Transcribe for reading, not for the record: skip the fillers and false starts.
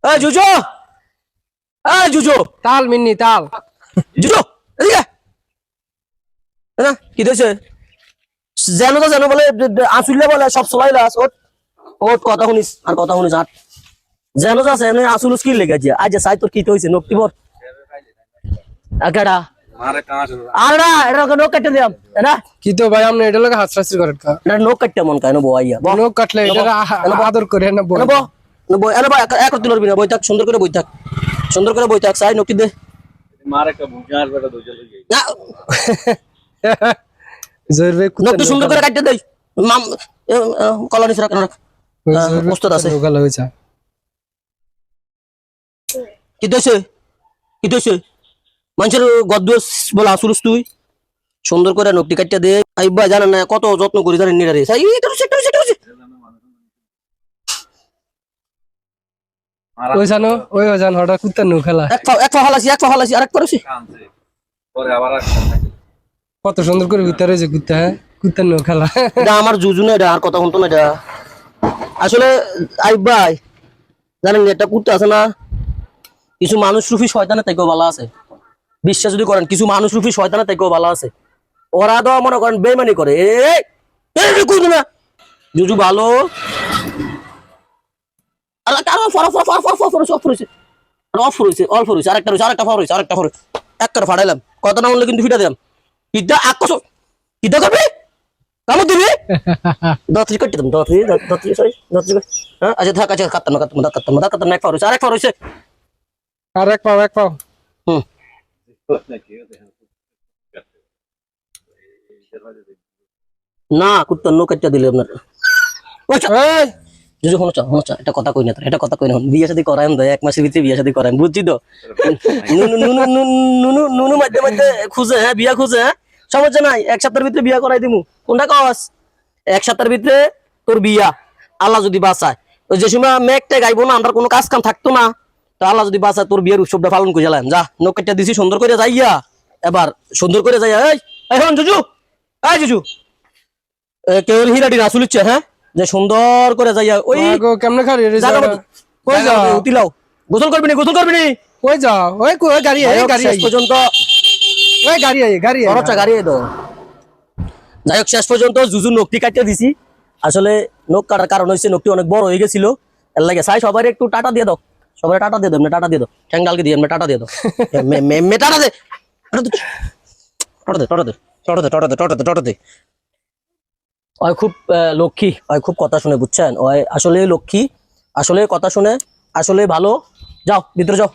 জুজো জুজো তাল মিন্নি তাল জুজো এদিকে না কি হয়েছে জানো তো জানো বলে আসুলে বলে সব সবাই লাস ওট ওট কথা শুনিস আর কথা শুনিস আট জানো তো আছে এনে আসুল স্কিল লেগেছে আজ সাই তোর কি হইছে নক্তিবর আকাড়া আরে এটা নোক কাটতে দিলাম না কি তো ভাই আপনি এটা লাগে হাসরাসি করেন কা এটা নোক কাটতে মন কায় না বইয়া নোক কাটলে এটা আদর করে না বল বই আরে ভাই এক তুই লড়বি না বই থাক সুন্দর করে বই থাক সাই নকি দে মার একটা বুঝার বেটা দুইজন লই না জোর ভাই নকি সুন্দর করে কাটতে দেই কলোনি রাখ রাখ ওস্তাদ আছে লোকাল হইছে কি দইছে মানুষের গদ্দস বলা আসুরস তুই সুন্দর করে নকটি কাটতে দে আইবা জানেন না কত যত্ন করি জানেন নিরা রে সাই এটা ওই জানো ওই জান হঠাৎ কুত্তার নু খেলা এক ফালাসি আরেক করছি কানছে পরে আবার কত সুন্দর করে কুত্তা রয়েছে কুত্তা হ্যাঁ কুত্তার নু খেলা এটা আমার জুজু না এটা আর কথা শুনতো না এটা আসলে আইবা জানেন এটা কুত্তা আছে না কিছু মানুষ রূপী শয়তানের থেকেও ভালো আছে বিশ্বাস যদি করেন কিছু মানুষ রূপী শয়তানের থেকেও ভালো আছে ওরা তো মনে করেন বেমানি করে না জুজু ভালো ফাটাইলাম কথা না বললে কিন্তু ফিটা দিলাম ইটা আকর্ষ ইটা করবি কামড় দিবি দত্রি কাটি দিলাম দত্রি হ্যাঁ আচ্ছা থাক আচ্ছা কাটতাম এক ফার হয়েছে আরেক ফার হয়েছে আর এক পাও হুম না কুত্তার নো কাটটা দিলে আপনার যদি শোনো এটা কথা কই না এটা কথা কই না বিয়ে শাদী করায় না 1 মাসের ভিতরে বিয়ে শাদী করায় বুঝছি তো নুনু মধ্যে খুঁজে হ্যাঁ বিয়া খুঁজে হ্যাঁ সমস্যা নাই 1 সপ্তাহের ভিতরে বিয়া করাই দিমু কোনটা কস 1 সপ্তাহের ভিতরে তোর বিয়া আল্লাহ যদি বাঁচায় ওই যে সময় মেঘটা গাইবো না আমরা কোনো কাজ কাম থাকতো না তো আল্লাহ যদি বাঁচায় তোর বিয়ের উৎসবটা পালন করে গেলাম যা নৌকাটা দিছি সুন্দর করে যাইয়া এবার সুন্দর করে যাইয়া এখন জুজু কেবল হীরাটি রাসুল ইচ্ছে হ্যাঁ যে সুন্দর করে যাইয়া ওই কেমনে খালি কই যাও উতিলাও গোসল করবি নি কই যাও ওই কই গাড়ি শেষ পর্যন্ত ওই গাড়ি খরচা গাড়ি দাও যাই হোক শেষ পর্যন্ত জুজু নকটি কাটিয়ে দিছি আসলে নখ কাটার কারণ হচ্ছে নকটি অনেক বড় হয়ে গেছিল এর লাগে চাই সবাই একটু টাটা দিয়ে দাও সবাই টাটা দিয়ে দাও টাটা দিয়ে দাও ঠ্যাঙ্গালকে দিয়ে টাটা দিয়ে দাও টাটা দে টাটা দে ওই খুব লক্ষ্মী ওই খুব কথা শুনে বুঝছেন ওই আসলে লক্ষ্মী আসলে কথা শুনে আসলে ভালো যাও ভিতরে যাও